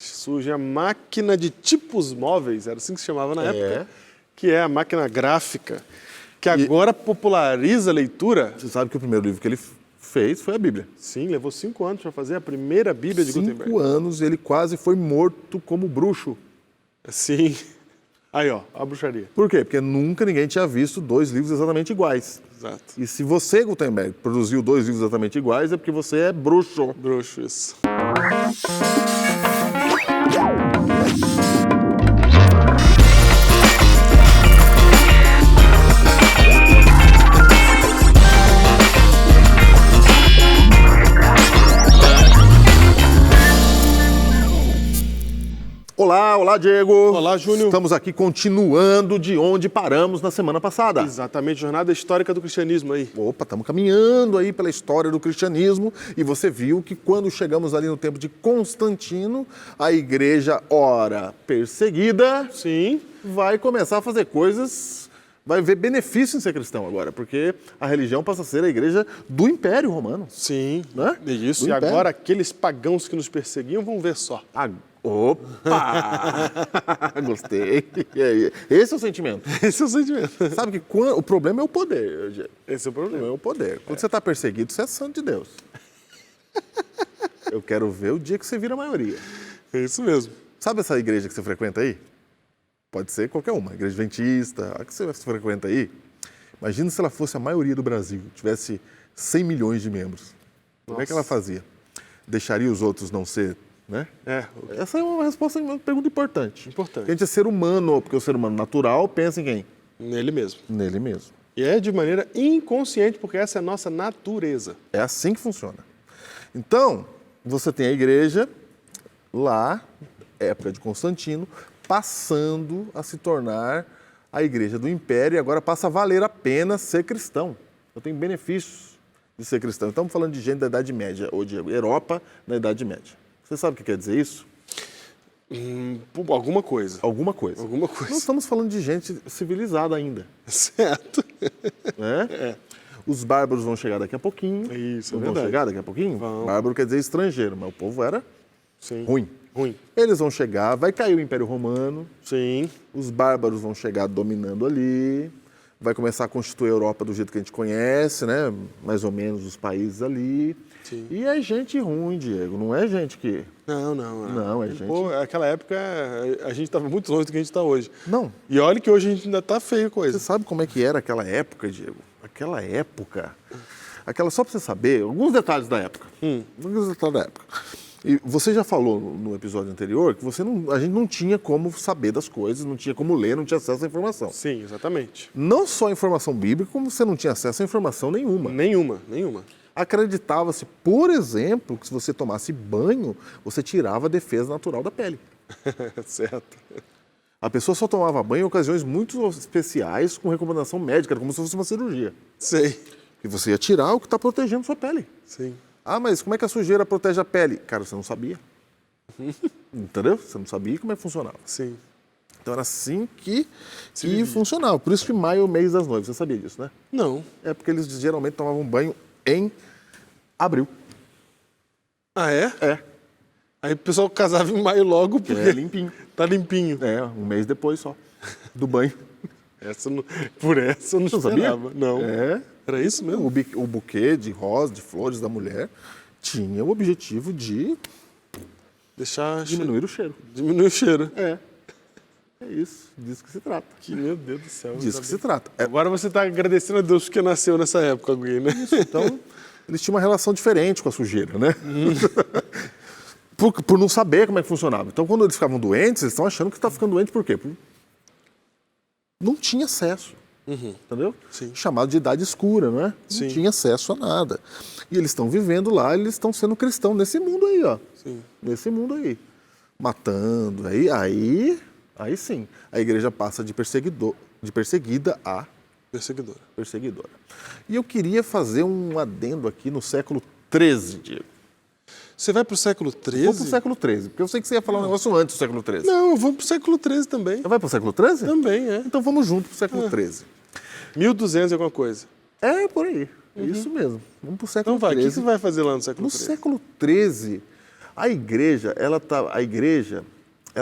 Surge a máquina de tipos móveis, era assim que se chamava na época, que é a máquina gráfica, que agora populariza a leitura. Você sabe que o primeiro livro que ele fez foi a Bíblia. Sim, levou 5 anos para fazer a primeira Bíblia de Gutenberg. 5 anos, ele quase foi morto como bruxo. Sim. Aí, ó, a bruxaria. Por quê? Porque nunca ninguém tinha visto 2 livros exatamente iguais. Exato. E se você, Gutenberg, produziu 2 livros exatamente iguais, é porque você é bruxo. Bruxo, isso. Olá, Diego. Olá, Júnior. Estamos aqui continuando de onde paramos na semana passada. Exatamente, jornada histórica do cristianismo aí. Opa, estamos caminhando aí pela história do cristianismo e você viu que quando chegamos ali no tempo de Constantino, a igreja, ora perseguida, Sim. vai começar a fazer coisas, vai ver benefício em ser cristão agora, porque a religião passa a ser a igreja do Império Romano. Sim, Né? isso. Do E Império. agora aqueles pagãos que nos perseguiam vão ver só. Opa! Gostei. Esse é o sentimento. Esse é o sentimento. Sabe que o problema é o poder, Diego. Esse é o O problema. problema é o poder. Quando você está perseguido, você é santo de Deus. Eu quero ver o dia que você vira a maioria. É isso mesmo. Sabe essa igreja que você frequenta aí? Pode ser qualquer uma, igreja adventista, a que você frequenta aí. Imagina se ela fosse a maioria do Brasil, tivesse 100 milhões de membros. Como é que ela fazia? Deixaria os outros não ser, né? Essa é uma resposta, uma pergunta importante. Importante. A gente é ser humano, porque o ser humano natural pensa em quem? Nele mesmo. Nele mesmo. E é de maneira inconsciente, porque essa é a nossa natureza. É assim que funciona. Então, você tem a igreja lá, época de Constantino, passando a se tornar a igreja do Império e agora passa a valer a pena ser cristão. Eu tenho benefícios de ser cristão. Estamos falando de gente da Idade Média, ou de Europa na Idade Média. Você sabe o que quer dizer isso? Alguma coisa. Alguma coisa. Alguma coisa. Não estamos falando de gente civilizada ainda. Certo. Né? Os bárbaros vão chegar daqui a pouquinho. Isso, Não é vão verdade. chegar daqui a pouquinho? Vão. Bárbaro quer dizer estrangeiro, mas o povo era Sim. ruim. Ruim. Eles vão chegar, vai cair o Império Romano, Sim. os bárbaros vão chegar dominando ali, vai começar a constituir a Europa do jeito que a gente conhece, né? Mais ou menos os países ali. Sim. E é gente ruim, Diego, não é gente que... Não. Não, é gente... Pô, naquela época a gente estava muito longe do que a gente está hoje. Não. E olha que hoje a gente ainda está feio a Você coisa. sabe como é que era aquela época, Diego? Aquela época... Só para você saber, alguns detalhes da época. Alguns detalhes da época. E você já falou no episódio anterior que a gente não tinha como saber das coisas, não tinha como ler, não tinha acesso à informação. Sim, exatamente. Não só a informação bíblica, como você não tinha acesso a informação nenhuma. Nenhuma. Acreditava-se, por exemplo, que se você tomasse banho, você tirava a defesa natural da pele. Certo. A pessoa só tomava banho em ocasiões muito especiais, com recomendação médica, era como se fosse uma cirurgia. Sei. E você ia tirar o que está protegendo sua pele. Sim. Ah, mas como é que a sujeira protege a pele? Cara, você não sabia. Entendeu? Você não sabia como é que funcionava. Sim. Então era assim que funcionava. Por isso que maio é o mês das noivas. Você sabia disso, né? Não. É porque eles geralmente tomavam banho em abril. Ah, é? É. Aí o pessoal casava em maio logo porque É limpinho. tá limpinho. É, um mês depois só do banho. Por essa eu não Você sabia? esperava. Não. É. Era isso mesmo? O buquê de rosas, de flores da mulher tinha o objetivo de Deixar diminuir o cheiro. diminuir o cheiro. É. É isso. Disso que se trata. Que, meu Deus do céu. Disso que se trata. É, Agora você está agradecendo a Deus porque nasceu nessa época, alguém, né? então, eles tinham uma relação diferente com a sujeira, né? Por não saber como é que funcionava. Então, quando eles ficavam doentes, eles estão achando que está ficando doente por quê? Não tinha acesso. Entendeu? Sim. Chamado de idade escura, não é? Sim. Não tinha acesso a nada. E eles estão vivendo lá, eles estão sendo cristãos nesse mundo aí, ó. Sim. Nesse mundo aí. Matando. Aí sim. A igreja passa de perseguida a Perseguidora. E eu queria fazer um adendo aqui no século XIII, Diego. Você vai para o século XIII? Vou para o século XIII, porque eu sei que você ia falar um negócio antes do século XIII. Não, eu vou para o século XIII também. Você vai para o século XIII? Também, é. Então vamos junto para o século XIII. 1200 e alguma coisa. É, por aí. É isso mesmo. Vamos para o século Então vai, o que XIII. você vai fazer lá no século No XIII? século XIII, A igreja, ela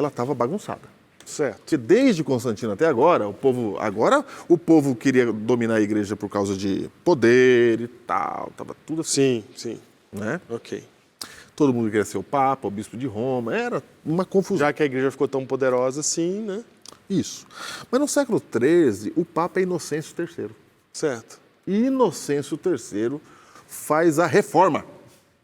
estava bagunçada. Certo. Porque desde Constantino até agora, o povo queria dominar a igreja por causa de poder e tal, tava tudo assim, Sim. né? Ok. Todo mundo queria ser o Papa, o Bispo de Roma, era uma confusão. Já que a igreja ficou tão poderosa assim, né? Isso. Mas no século XIII, o Papa é Inocêncio III. Certo. E Inocêncio III faz a reforma.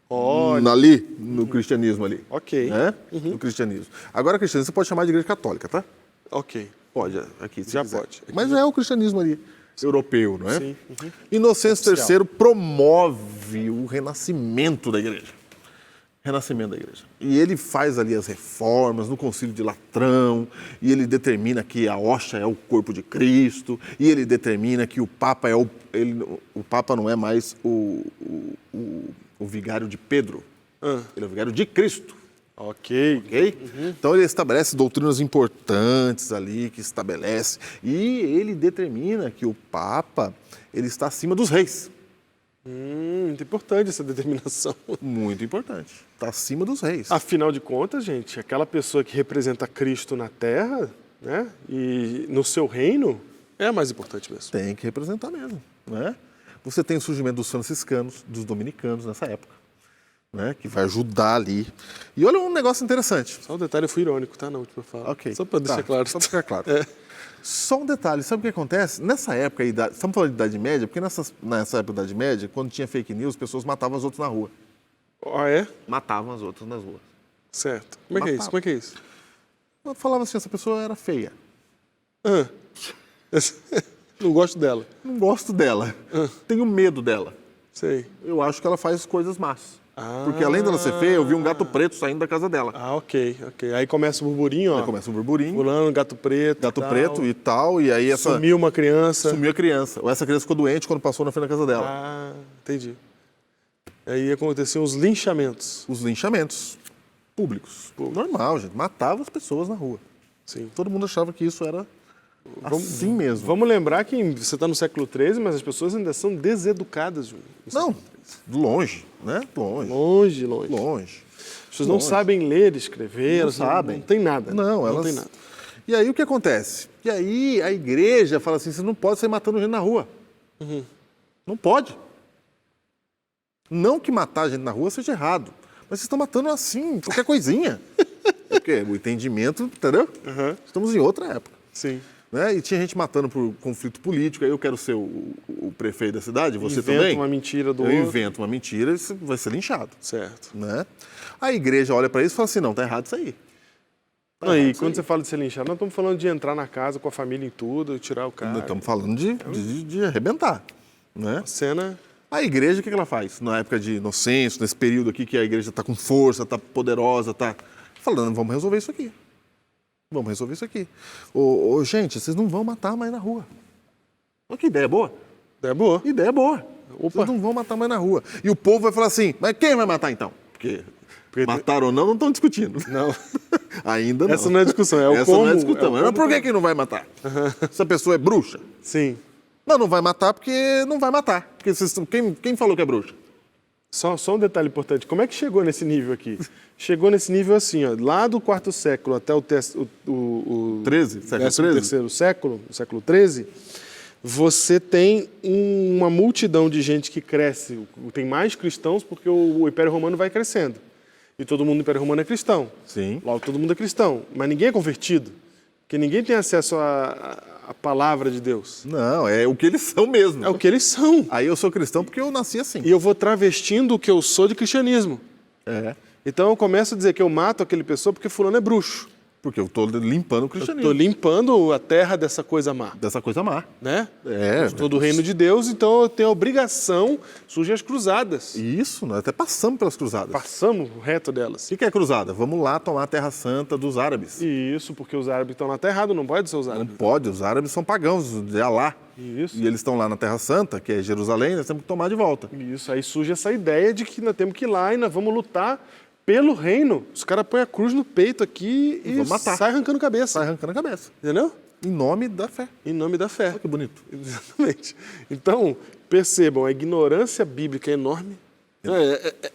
Olha. Ali, no cristianismo ali. Ok. Né? No cristianismo. Agora, cristianismo você pode chamar de igreja católica, tá? Ok. Pode, aqui, se Já quiser. pode. Aqui Mas é o cristianismo ali, europeu, não é? Sim. Inocêncio Oficial. III promove o renascimento da igreja. Renascimento da igreja. E ele faz ali as reformas no Concílio de Latrão, e ele determina que a hóstia é o corpo de Cristo, e ele determina que o Papa é o Papa não é mais o vigário de Pedro, ele é o vigário de Cristo. Ok. Ok? Então ele estabelece doutrinas importantes ali, que estabelece, e ele determina que o Papa ele está acima dos reis. Muito importante essa determinação. Muito importante. Está acima dos reis. Afinal de contas, gente, aquela pessoa que representa Cristo na Terra, né, e no seu reino, é a mais importante mesmo. Tem que representar mesmo, né? Você tem o surgimento dos franciscanos, dos dominicanos nessa época, né? Que vai ajudar ali. E olha um negócio interessante. Só um detalhe, eu fui irônico, tá? Na última fala. Ok. Só para deixar claro. Só para ficar claro. Só um detalhe, sabe o que acontece? Nessa época, estamos falando de Idade Média, porque nessa época da Idade Média, quando tinha fake news, as pessoas matavam as outras na rua. Ah, é? Matavam as outras nas ruas. Certo. Como é que é isso? Como é que é isso? Eu falava assim, essa pessoa era feia. Ah. Não gosto dela. Não gosto dela. Tenho medo dela. Sei. Eu acho que ela faz coisas más. Ah. Porque além dela ser feia, eu vi um gato preto saindo da casa dela. Ah, ok. Aí começa o burburinho, ó. Aí começa um burburinho, Fulano, gato preto. gato tal. preto e tal, e aí essa... Sumiu uma criança. Sumiu a criança. Ou essa criança ficou doente quando passou na frente da casa dela. Ah, entendi. Aí aconteciam os linchamentos. Os linchamentos públicos. Normal, gente. Matava as pessoas na rua. Sim. Todo mundo achava que isso era assim mesmo. Vamos lembrar que você está no século XIII, mas as pessoas ainda são deseducadas, Júnior. Não, longe, né? Longe. Longe. As pessoas não sabem ler, escrever, Não elas sabem. Não tem nada. Não, elas... Não tem nada. E aí o que acontece? E aí a igreja fala assim, você não pode sair matando gente na rua. Não pode. Não que matar gente na rua seja errado, mas vocês estão matando assim, qualquer coisinha. Porque o entendimento, entendeu? Estamos em outra época. Sim. Né? E tinha gente matando por conflito político, aí eu quero ser o prefeito da cidade, você Inventa também? uma mentira do Eu outro. invento uma mentira e você vai ser linchado. Certo. Né? A igreja olha para isso e fala assim, não, tá errado isso aí. Aí, quando você fala de ser linchado, nós estamos falando de entrar na casa com a família em tudo, tirar o cara. Nós estamos falando de arrebentar. Né? Cena... A igreja, o que ela faz? Na época de Inocêncio, nesse período aqui que a igreja está com força, está poderosa, está falando, vamos resolver isso aqui. Vamos resolver isso aqui. Gente, vocês não vão matar mais na rua. Olha que ideia boa. É boa. Ideia boa. Opa. Vocês não vão matar mais na rua. E o povo vai falar assim, mas quem vai matar então? Porque matar ou não estão discutindo. Não. Ainda não. Essa não é discussão, é o Essa como. não é discussão. É o Mas por como... que não vai matar? Essa pessoa é bruxa? Sim. Não vai matar porque não vai matar. Porque quem falou que é bruxa? Só um detalhe importante. Como é que chegou nesse nível aqui? Chegou nesse nível assim, ó, lá do quarto século até o 13, século 13º século, o século XIII, você tem uma multidão de gente que cresce. Tem mais cristãos porque o Império Romano vai crescendo. E todo mundo no Império Romano é cristão. Sim. Logo, todo mundo é cristão. Mas ninguém é convertido. Porque ninguém tem acesso à palavra de Deus. Não, é o que eles são mesmo. É o que eles são. Aí eu sou cristão porque eu nasci assim. E eu vou travestindo o que eu sou de cristianismo. É. Então eu começo a dizer que eu mato aquele pessoa porque fulano é bruxo. Porque eu estou limpando o cristianismo. Estou limpando a terra dessa coisa má. Dessa coisa má. Né? É. Estou do reino de Deus, então eu tenho a obrigação, surgem as cruzadas. Isso, nós até passamos pelas cruzadas. Passamos reto delas. O que é cruzada? Vamos lá tomar a terra santa dos árabes. Isso, porque os árabes estão na terra errada, não pode ser os Não árabes. pode, os árabes são pagãos, de Alá. Isso. E eles estão lá na Terra Santa, que é Jerusalém, nós temos que tomar de volta. Isso, aí surge essa ideia de que nós temos que ir lá e nós vamos lutar pelo reino. Os caras põem a cruz no peito aqui e vão matar. sai arrancando cabeça. Sai arrancando a cabeça. Entendeu? Em nome da fé. Em nome da fé. Olha que bonito. Exatamente. Então, percebam, a ignorância bíblica é enorme.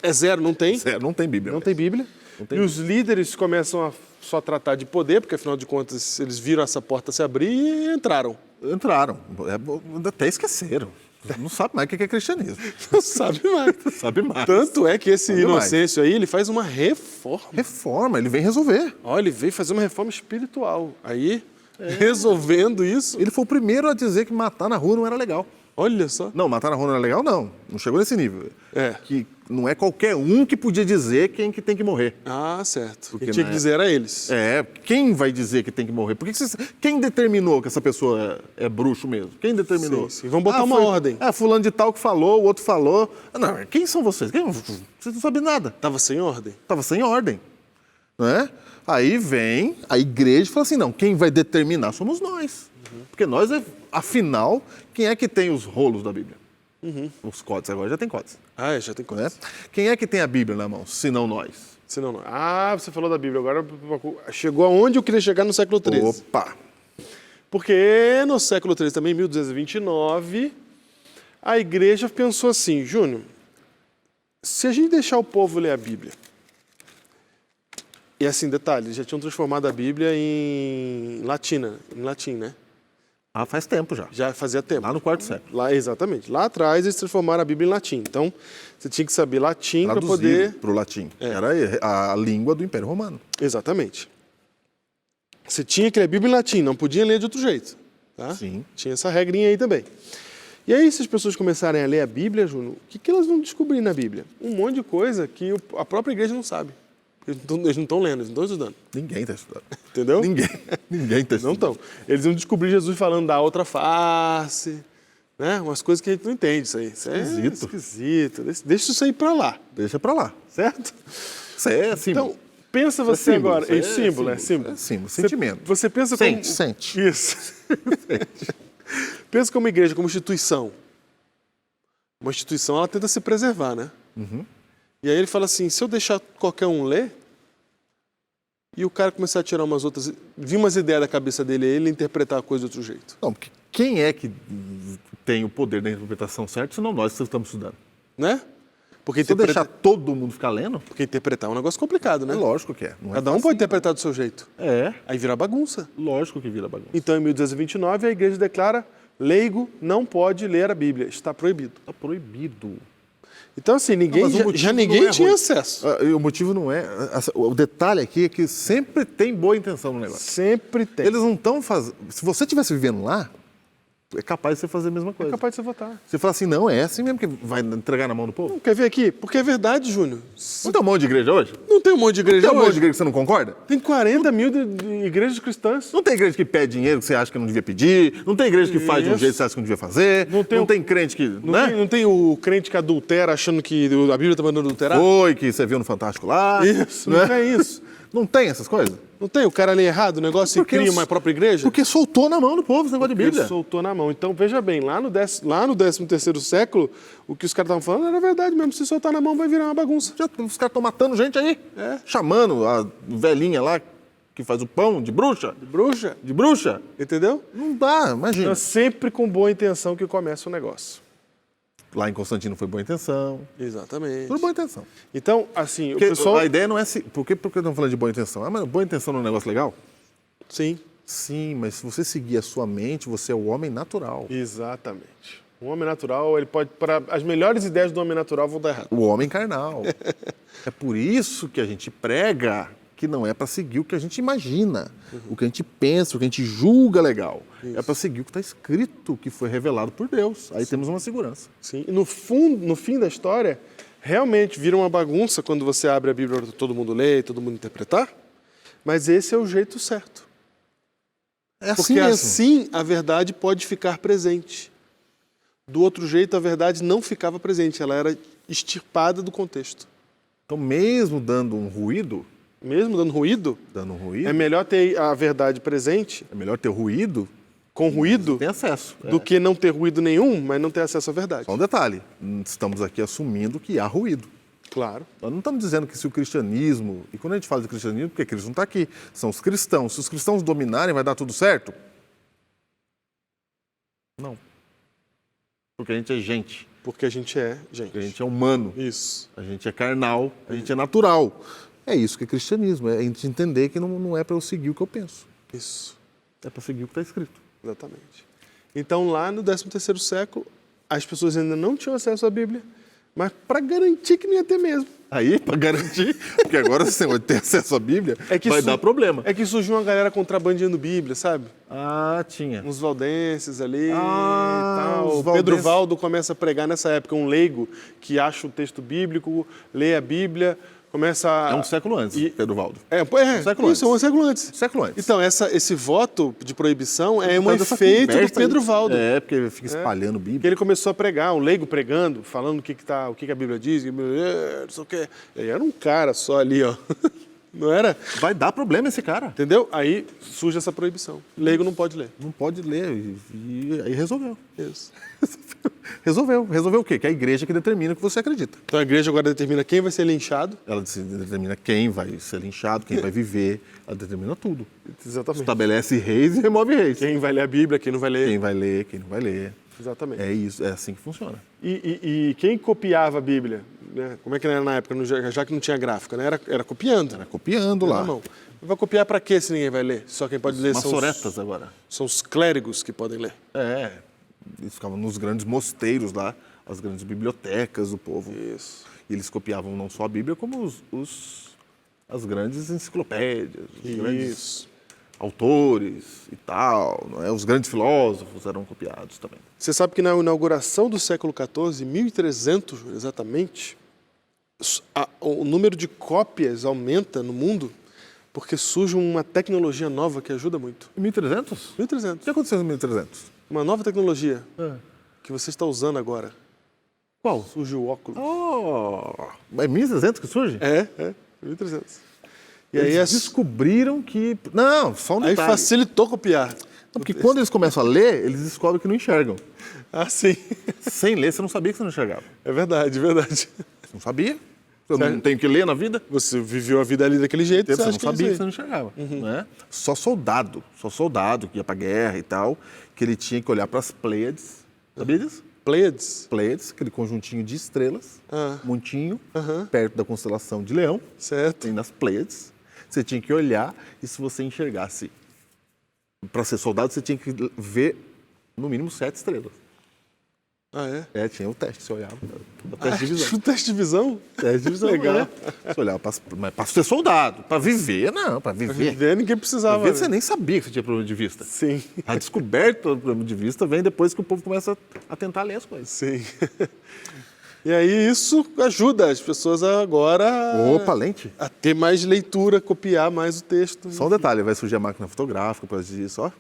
É zero, não tem. Não tem Bíblia. Não tem Bíblia. tem E os líderes começam a só tratar de poder, porque afinal de contas eles viram essa porta se abrir e entraram. Entraram. Até esqueceram. Não sabe mais o que é cristianismo. Não sabe mais. Não sabe mais. Tanto é que esse Sabe mais. Inocêncio aí, ele faz uma reforma. Reforma, ele vem resolver. Olha, ele veio fazer uma reforma espiritual. Aí, resolvendo isso, Ele foi o primeiro a dizer que matar na rua não era legal. olha só. Não, matar na rua não era legal, não. Não chegou nesse nível. É. Que não é qualquer um que podia dizer quem que tem que morrer. Ah, certo. Porque Quem tinha que dizer era eles. Quem vai dizer que tem que morrer? Quem determinou que essa pessoa é bruxo mesmo? Quem determinou? Sim. Vamos botar uma ordem. Fulano de tal que falou, o outro falou. Não, quem são vocês? Vocês não sabem nada. Tava sem ordem. Estava sem ordem. Né? Aí vem a igreja e fala assim, não, quem vai determinar somos nós. Porque nós, afinal, quem é que tem os rolos da Bíblia? Os códices, agora já tem códices. Ah, já tem coisa. Né? Quem é que tem a Bíblia na mão, se não nós? Senão não. Ah, você falou da Bíblia. Agora chegou aonde eu queria chegar no século XIII. Opa! Porque no século XIII, também, 1229, a igreja pensou assim, Júnior, se a gente deixar o povo ler a Bíblia, e assim, detalhe, eles já tinham transformado a Bíblia em latim, né? Ah, faz tempo já. Já fazia tempo. Lá no quarto século. Lá, exatamente. Lá atrás eles transformaram a Bíblia em latim. Então, você tinha que saber latim para poder... para o latim. Era a língua do Império Romano. Exatamente. Você tinha que ler a Bíblia em latim, não podia ler de outro jeito. Tá? Sim. Tinha essa regrinha aí também. E aí, se as pessoas começarem a ler a Bíblia, Júnior, o que elas vão descobrir na Bíblia? Um monte de coisa que a própria igreja não sabe. Eles não estão lendo, eles não estão estudando. Ninguém está estudando. Entendeu? Ninguém está Não estudando. estão. Eles vão descobrir Jesus falando da outra face, né? Umas coisas que a gente não entende, isso aí. Isso é esquisito. Deixa isso aí para lá, Deixa para lá. certo? Isso é símbolo. Então, pensa você símbolo, agora. isso É símbolo. É símbolo, sentimento. Você pensa Sente. como... Isso. Pensa como igreja, como instituição. Uma instituição, ela tenta se preservar, né? E aí ele fala assim, se eu deixar qualquer um ler, e o cara começar a tirar umas outras... Vir umas ideias da cabeça dele e ele interpretar a coisa de outro jeito. Não, porque quem é que tem o poder da interpretação certa, senão nós que estamos estudando? Né? Porque Se eu deixar todo mundo ficar lendo, interpretar é um negócio complicado, né? é lógico que é. Não é Cada um fácil. pode interpretar do seu jeito. É, Aí vira bagunça. lógico que vira bagunça. Então, em 1229, a igreja declara, leigo não pode ler a Bíblia, está proibido. Está proibido. Então, assim, ninguém, Não, mas o motivo já não ninguém é tinha ruim. acesso. E o motivo não é... O detalhe aqui é que sempre tem boa intenção no negócio. Sempre tem. Eles não estão fazendo... Se você estivesse vivendo lá, é capaz de você fazer a mesma É coisa. capaz de você votar. Você fala assim, não, é assim mesmo que vai entregar na mão do povo? Não, quer ver aqui? Porque é verdade, Júnior. Não tem um monte de igreja hoje? Não tem um monte de igreja Tem um monte de hoje. igreja que você não concorda? Tem 40 mil de igrejas cristãs. Não tem igreja que pede dinheiro que você acha que não devia pedir. Não tem igreja que faz de um Isso. jeito que você acha que não devia fazer. Não tem tem crente que... Não tem o crente que adultera achando que a Bíblia está mandando adulterar? Foi, que você viu no Fantástico lá. Isso, né? não tem isso. Não tem essas coisas? Não tem? O cara lê errado o negócio e Porque cria eles- uma própria igreja? Porque soltou na mão do povo esse negócio de Ele Bíblia. soltou na mão. Então, veja bem, lá no 13º século, o que os caras estavam falando era verdade mesmo. Se soltar na mão, vai virar uma bagunça. Os caras estão matando gente aí. É. Chamando a velhinha lá que faz o pão de bruxa. Bruxa, De bruxa. entendeu? Não dá, imagina. Então, é sempre com boa intenção que começa o negócio. Lá em Constantino foi boa intenção. Exatamente. Tudo boa intenção. Então, assim, o Porque pessoal... a ideia não é... Por que estamos falando de boa intenção? Ah, mas boa intenção não é um negócio legal? Sim, Sim, mas se você seguir a sua mente, você é o homem natural. exatamente. O homem natural, ele pode... As melhores ideias do homem natural vão dar errado. O homem carnal. É por isso que a gente prega que não é para seguir o que a gente imagina, o que a gente pensa, o que a gente julga legal. É para seguir o que está escrito, o que foi revelado por Deus. Aí temos uma segurança. Sim. E no fim da história, realmente vira uma bagunça quando você abre a Bíblia para todo mundo ler, todo mundo interpretar. Mas esse é o jeito certo. É assim Porque mesmo. assim a verdade pode ficar presente. Do outro jeito, a verdade não ficava presente, ela era extirpada do contexto. Então, mesmo dando um ruído, Mesmo dando ruído, é melhor ter a verdade presente, é melhor ter ruído, com ruído, tem acesso. do que não ter ruído nenhum, mas não ter acesso à verdade. Só um detalhe, estamos aqui assumindo que há ruído. Claro. Nós não estamos dizendo que se o cristianismo, e quando a gente fala de cristianismo, porque Cristo não está aqui, são os cristãos. Se os cristãos dominarem, vai dar tudo certo? Não. Porque a gente é gente, Porque a gente é gente. porque a gente é humano, Isso. a gente é carnal, a gente é natural. É isso que é cristianismo, é a gente entender que não é para eu seguir o que eu penso, Isso, é para seguir o que está escrito. exatamente. Então, lá no 13º século, as pessoas ainda não tinham acesso à Bíblia, mas para garantir que não ia ter mesmo. Aí, para garantir, porque agora se você ter acesso à Bíblia, vai dar problema. É que surgiu uma galera contrabandeando Bíblia, sabe? Ah, tinha. Uns valdenses ali e Ah, tal. os O Pedro valdenses. Valdo começa a pregar nessa época, um leigo que acha o texto bíblico, lê a Bíblia, começa a... É um século antes, Pedro Valdo. Século isso, é um século antes. Século antes. Então, esse voto de proibição é um Por causa dessa efeito do conversa Pedro aí. Valdo. É, porque fica espalhando Que Bíblia. ele começou a pregar, um leigo pregando, falando o que a Bíblia diz, não sei o quê. E aí era um cara só ali, ó. Não era? Vai dar problema esse cara. Entendeu? Aí surge essa proibição. Leigo não pode ler. Não pode ler. E aí resolveu. Isso. Resolveu o quê? Que é a igreja que determina o que você acredita. Então a igreja agora determina quem vai ser linchado. Ela determina quem vai ser linchado, quem vai viver. Ela determina tudo. Exatamente. Estabelece reis e remove reis. Quem vai ler a Bíblia, quem não vai ler. Quem vai ler, quem não vai ler. Exatamente. É isso, é assim que funciona. E quem copiava a Bíblia? Né? Como é que era na época, já que não tinha gráfica? Né? Era copiando. Era copiando Na lá. mão. Vai copiar para quê se ninguém vai ler? Só quem pode ler Maçoretas agora. são os clérigos que podem ler. É, eles ficavam nos grandes mosteiros lá, as grandes bibliotecas do povo. Isso. E eles copiavam não só a Bíblia, como as grandes enciclopédias, os grandes Isso. autores e tal. Não é? Os grandes filósofos eram copiados também. Você sabe que na inauguração do século XIV, 1300 exatamente, o número de cópias aumenta no mundo porque surge uma tecnologia nova que ajuda muito. Em 1300? 1300. O que aconteceu em 1300? Uma nova tecnologia que você está usando agora. Qual? Surge o óculos. É 1300 que surge? É, 1300. E Eles aí, descobriram que... Não, só um aí detalhe. facilitou copiar. Não, porque quando eles começam a ler, eles descobrem que não enxergam. Ah, sim. Sem ler, você não sabia que você não enxergava. É verdade, verdade. Você não sabia. Eu não tenho que ler na vida. Você viveu a vida ali daquele jeito, Você você não acha que é sabia que isso você aí. não enxergava. Né? Só soldado que ia pra guerra e tal, que ele tinha que olhar para as Pleiades. Sabia disso? Pleiades? Pleiades, aquele conjuntinho de estrelas, montinho, Aham. perto da constelação de Leão, Certo. tem nas Pleiades. Você tinha que olhar e se você enxergasse, para ser soldado, você tinha que ver no mínimo 7 estrelas. Ah, é? Tinha o teste, você olhava. O teste de visão. Tinha um teste de visão? Teste de visão, Legal. Você olhava para ser soldado, para viver, não, para viver. Viver, ninguém Pra precisava. viver, você né? nem sabia que você tinha problema de vista. Sim, A descoberta do problema de vista vem depois que o povo começa a tentar ler as coisas. sim. E aí isso ajuda as pessoas agora Opa, lente. a ter mais leitura, copiar mais o texto. Só um detalhe, vai surgir a máquina fotográfica por causa disso, ó.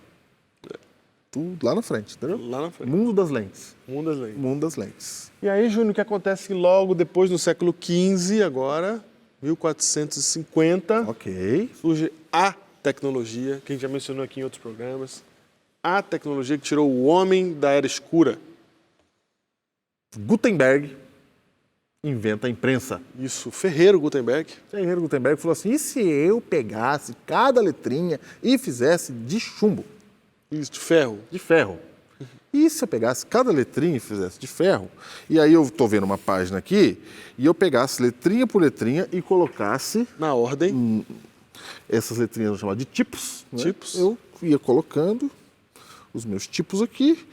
Tudo lá na frente, entendeu? Lá na frente. Mundo das lentes. Mundo das leis. Mundo das lentes. E aí, Júnior, o que acontece logo depois, no século XV, agora, 1450, Ok. surge a tecnologia, que a gente já mencionou aqui em outros programas, a tecnologia que tirou o homem da era escura. Gutenberg inventa a imprensa. Isso, Ferreiro Gutenberg. Ferreiro Gutenberg falou assim, e se eu pegasse cada letrinha e fizesse de chumbo, Isso, de ferro. de ferro? E se eu pegasse cada letrinha e fizesse de ferro? E aí eu estou vendo uma página aqui, e eu pegasse letrinha por letrinha e colocasse Na ordem. essas letrinhas, vamos chamar de tipos. Né? Tipos. Eu ia colocando os meus tipos aqui,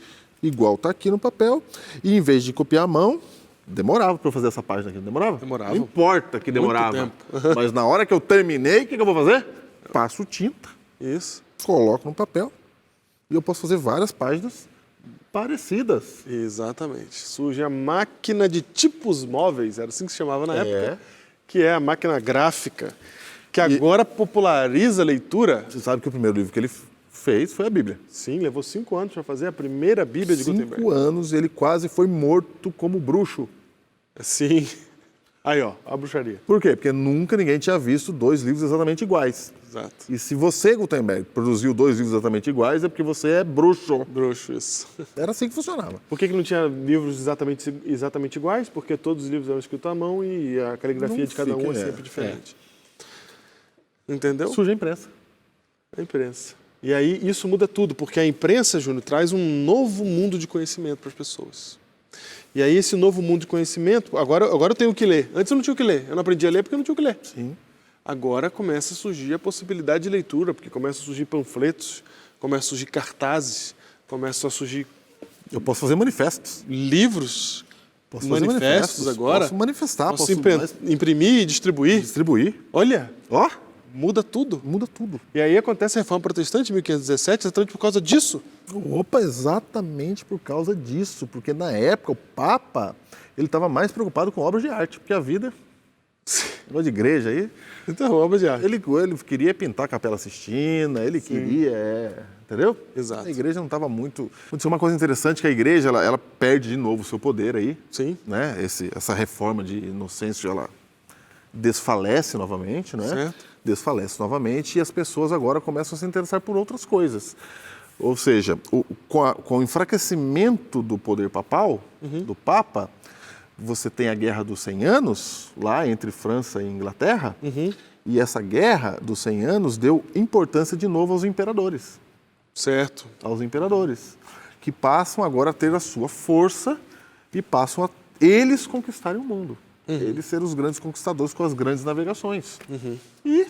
igual está aqui no papel, e em vez de copiar a mão, demorava para eu fazer essa página aqui, não demorava? Demorava. Não importa que demorava. tempo. Mas na hora que eu terminei, o que eu vou fazer? Passo tinta, Isso, coloco no papel, e eu posso fazer várias páginas parecidas. exatamente. Surge a máquina de tipos móveis, era assim que se chamava na É. época, que é a máquina gráfica, que agora populariza a leitura. Você sabe que o primeiro livro que ele fez foi a Bíblia. Sim, levou 5 anos para fazer a primeira Bíblia de Gutenberg. 5 anos, ele quase foi morto como bruxo. Sim. Aí, ó, a bruxaria. Por quê? Porque nunca ninguém tinha visto 2 livros exatamente iguais. Exato. E se você, Gutenberg, produziu 2 livros exatamente iguais, é porque você é bruxo. Bruxo, isso. Era assim que funcionava. Por que não tinha livros exatamente iguais? Porque todos os livros eram escritos à mão e a caligrafia Não de cada um fica, é sempre diferente. Entendeu? Surge a imprensa. A imprensa. E aí isso muda tudo, porque a imprensa, Júnior, traz um novo mundo de conhecimento para as pessoas. E aí esse novo mundo de conhecimento, agora eu tenho que ler. Antes eu não tinha o que ler. Eu não aprendi a ler porque eu não tinha o que ler. Sim. agora começa a surgir a possibilidade de leitura, porque começam a surgir panfletos, começam a surgir cartazes, começam a surgir Eu posso fazer manifestos. livros, Posso fazer manifestos agora. Posso manifestar, Posso posso imprimir e distribuir. distribuir. Olha, Ó, muda tudo. muda tudo. E aí acontece a Reforma Protestante em 1517, exatamente por causa disso. Opa, exatamente por causa disso. Porque na época o Papa, ele estava mais preocupado com obras de arte, porque a vida, negócio de igreja aí, Então, obra de arte. ele queria pintar a Capela Sistina, ele queria, entendeu? Exato. A igreja não estava muito... Aconteceu uma coisa interessante, que a igreja, ela perde de novo o seu poder aí, Sim. né? Essa reforma de Inocêncio, ela desfalece novamente, né? Certo. Desfalece novamente e as pessoas agora começam a se interessar por outras coisas. Ou seja, com o enfraquecimento do poder papal, do Papa, você tem a Guerra dos 100 Anos, lá entre França e Inglaterra, e essa Guerra dos 100 Anos deu importância de novo aos imperadores. Certo. Aos imperadores, que passam agora a ter a sua força e passam a eles conquistarem o mundo. Eles serem os grandes conquistadores com as grandes navegações. E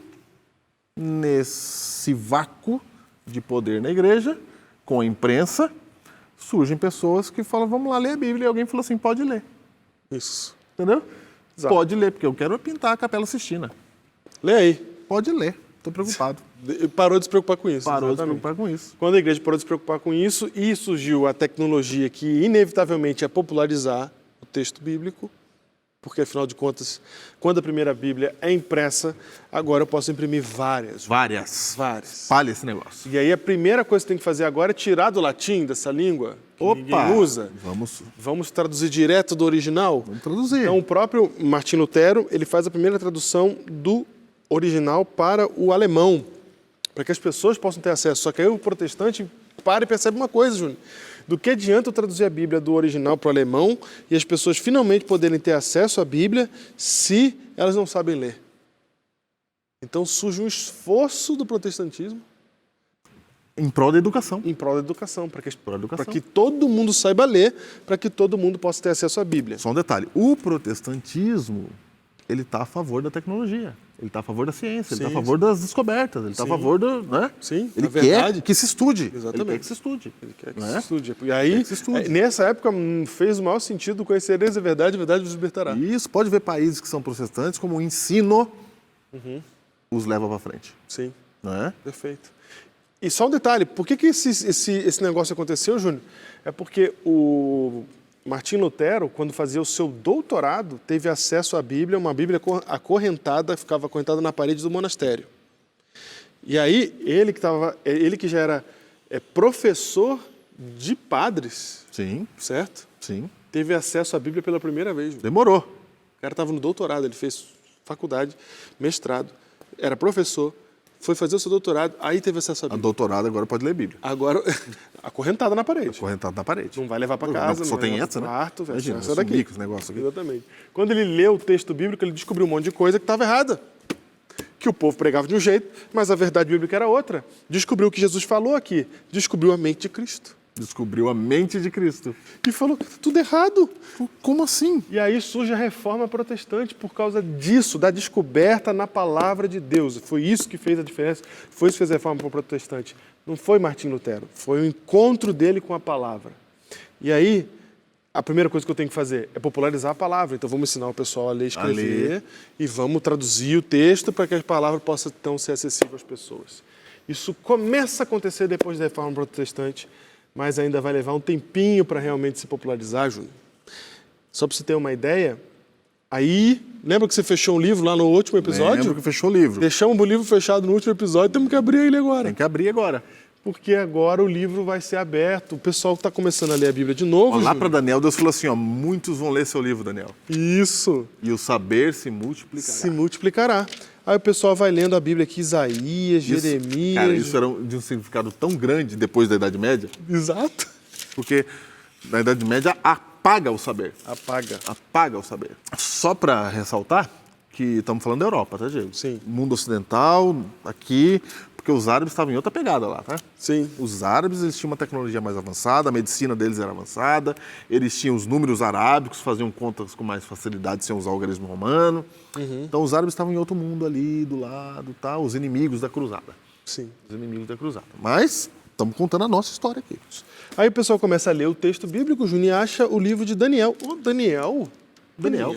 nesse vácuo de poder na igreja, com a imprensa, surgem pessoas que falam, vamos lá ler a Bíblia. E alguém falou assim, pode ler. Isso. Entendeu? Exato. Pode ler, porque eu quero pintar a Capela Sistina. Lê aí. Pode ler, estou preocupado. Parou de se preocupar com isso. Parou de se exatamente. preocupar com isso. Quando a igreja parou de se preocupar com isso e surgiu a tecnologia que inevitavelmente ia popularizar o texto bíblico, porque afinal de contas, quando a primeira Bíblia é impressa, agora eu posso imprimir várias. Várias. Várias. Palha esse negócio. E aí a primeira coisa que tem que fazer agora é tirar do latim, dessa língua que ninguém usa. Vamos Traduzir direto do original. traduzir. Então o próprio Martim Lutero, ele faz a primeira tradução do original para o alemão, para que as pessoas possam ter acesso. Só que aí o protestante para e percebe uma coisa, Júnior. Do que adianta eu traduzir a Bíblia do original para o alemão e as pessoas finalmente poderem ter acesso à Bíblia se elas não sabem ler? Então surge um esforço do protestantismo Em prol da educação. em prol da educação, para Prol da educação. que todo mundo saiba ler, para que todo mundo possa ter acesso à Bíblia. Só um detalhe, o protestantismo, ele está a favor da tecnologia, ele está a favor da ciência, ele está a Sim, favor das descobertas, ele está a favor do... Né? Sim, ele na verdade. quer que se estude. Exatamente. Ele quer que se estude. Ele quer que né? se estude. E aí, Quer que se estude. nessa época, fez o maior sentido conhecereis a verdade vos libertará. E isso pode ver países que são protestantes como o ensino os leva para frente. Sim, Né? perfeito. E só um detalhe, por que esse negócio aconteceu, Júnior? É porque o Martim Lutero, quando fazia o seu doutorado, teve acesso à Bíblia, uma Bíblia acorrentada, ficava acorrentada na parede do monastério. E aí, ele que já era professor de padres, Sim, certo? sim. Teve acesso à Bíblia pela primeira vez. Júnior. Demorou. O cara estava no doutorado, ele fez faculdade, mestrado, era professor, foi fazer o seu doutorado, aí teve acesso à A Bíblia. doutorado agora pode ler Bíblia. Agora, acorrentada na parede. Correntado na parede. Não vai levar para casa, Só não tem vai levar essa, pro né? quarto, Imagina, essa daqui. sumir com esse negócio aqui. Exatamente. Quando ele leu o texto bíblico, ele descobriu um monte de coisa que estava errada. Que o povo pregava de um jeito, mas a verdade bíblica era outra. Descobriu o que Jesus falou aqui. Descobriu a mente de Cristo. Descobriu a mente de Cristo. E falou, tudo errado. Como assim? E aí surge a reforma protestante por causa disso, da descoberta na palavra de Deus. Foi isso que fez a diferença, foi isso que fez a reforma protestante. Não foi Martim Lutero, foi o encontro dele com a palavra. E aí, a primeira coisa que eu tenho que fazer é popularizar a palavra. Então vamos ensinar o pessoal a ler e escrever e vamos traduzir o texto para que a palavra possa então ser acessível às pessoas. Isso começa a acontecer depois da reforma protestante, mas ainda vai levar um tempinho para realmente se popularizar, Júnior. Só para você ter uma ideia, aí, lembra que você fechou um livro lá no último episódio? Lembro que fechou o livro. Deixamos o livro fechado no último episódio, temos que abrir ele agora. Tem que abrir agora. Porque agora o livro vai ser aberto, o pessoal está começando a ler a Bíblia de novo. Ó, lá Júnior. para Daniel, Deus falou assim, ó, muitos vão ler seu livro, Daniel. Isso, E o saber se multiplicará. se multiplicará. Aí o pessoal vai lendo a Bíblia aqui, Isaías, Jeremias. Cara, isso era de um significado tão grande depois da Idade Média, Exato. porque na Idade Média apaga o saber. Apaga. Apaga o saber. Só para ressaltar que estamos falando da Europa, tá, Diego? Sim. Mundo ocidental, aqui, porque os árabes estavam em outra pegada lá, tá? Sim. Os árabes, eles tinham uma tecnologia mais avançada, a medicina deles era avançada, eles tinham os números arábicos, faziam contas com mais facilidade sem usar o algarismo romano. Então os árabes estavam em outro mundo ali, do lado, tá? Os inimigos da cruzada. Sim. Os inimigos da cruzada. Mas estamos contando a nossa história aqui. Aí o pessoal começa a ler o texto bíblico, Júnior, e acha o livro de Daniel. Ô, Daniel?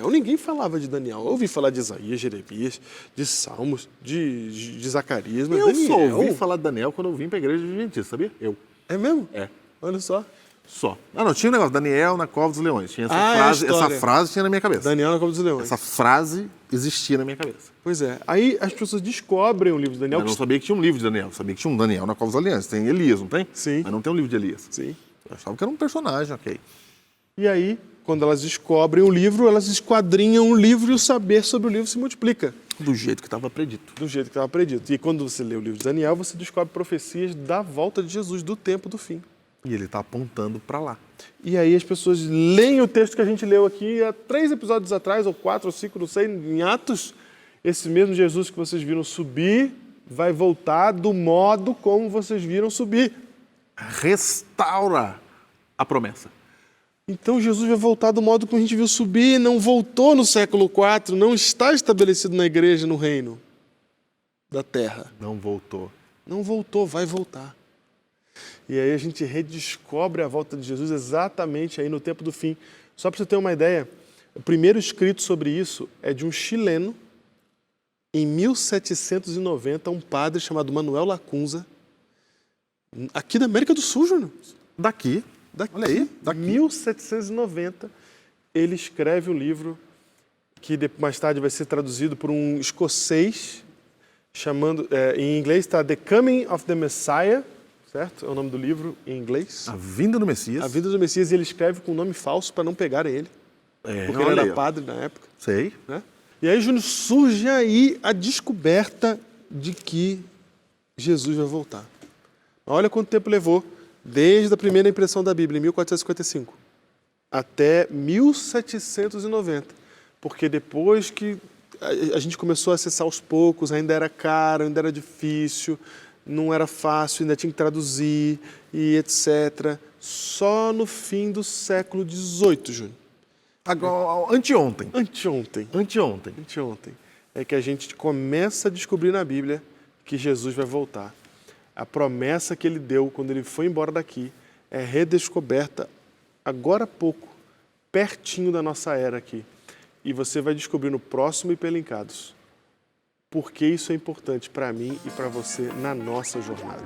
Ninguém falava de Daniel. Eu ouvi falar de Isaías, Jeremias, de Salmos, de Zacarias, mas Eu Daniel... só ouvi falar de Daniel quando eu vim para a igreja adventista, sabia? Eu. É mesmo? É. Olha só. Só. Ah, não, tinha um negócio, Daniel na cova dos leões. Tinha essa Ah, é a frase, história. essa frase tinha na minha cabeça. Daniel na Cova dos Leões. Essa frase existia na minha cabeça. Pois é. Aí as pessoas descobrem o livro de Daniel. Eu não sabia que tinha um livro de Daniel, sabia que tinha um Daniel na cova dos leões. Tem Elias, não tem? Sim. Mas não tem um livro de Elias. Sim. Eu achava que era um personagem, ok. E aí, quando elas descobrem o livro, elas esquadrinham o livro e o saber sobre o livro se multiplica. Do jeito que estava predito. Do jeito que estava predito. E quando você lê o livro de Daniel, você descobre profecias da volta de Jesus, do tempo do fim. E ele está apontando para lá. E aí as pessoas leem o texto que a gente leu aqui há 3 episódios atrás, ou 4 ou 5, não sei, em Atos. Esse mesmo Jesus que vocês viram subir vai voltar do modo como vocês viram subir. Restaura a promessa. Então Jesus vai voltar do modo como a gente viu subir, não voltou no século IV, não está estabelecido na igreja, no reino da terra. Não voltou. Não voltou, vai voltar. E aí a gente redescobre a volta de Jesus exatamente aí no tempo do fim. Só para você ter uma ideia, o primeiro escrito sobre isso é de um chileno, em 1790, um padre chamado Manuel Lacunza, aqui da América do Sul, Júnior. Daqui. Olha aí. Daqui. 1790, ele escreve um livro que mais tarde vai ser traduzido por um escocês, em inglês está The Coming of the Messiah, certo? É o nome do livro em inglês. A vinda do Messias. A Vida do Messias, e ele escreve com um nome falso para não pegarem ele, porque ele era padre na época. Sei. Né? E aí, Júnior, surge aí a descoberta de que Jesus vai voltar. Olha quanto tempo levou, desde a primeira impressão da Bíblia, em 1455, até 1790. Porque depois que a gente começou a acessar aos poucos, ainda era caro, ainda era difícil, não era fácil, ainda tinha que traduzir e etc. Só no fim do século XVIII, Júnior. Agora, anteontem. Anteontem é que a gente começa a descobrir na Bíblia que Jesus vai voltar. A promessa que ele deu quando ele foi embora daqui é redescoberta agora há pouco, pertinho da nossa era aqui. E você vai descobrir no próximo Hiperlinkados por que isso é importante para mim e para você na nossa jornada.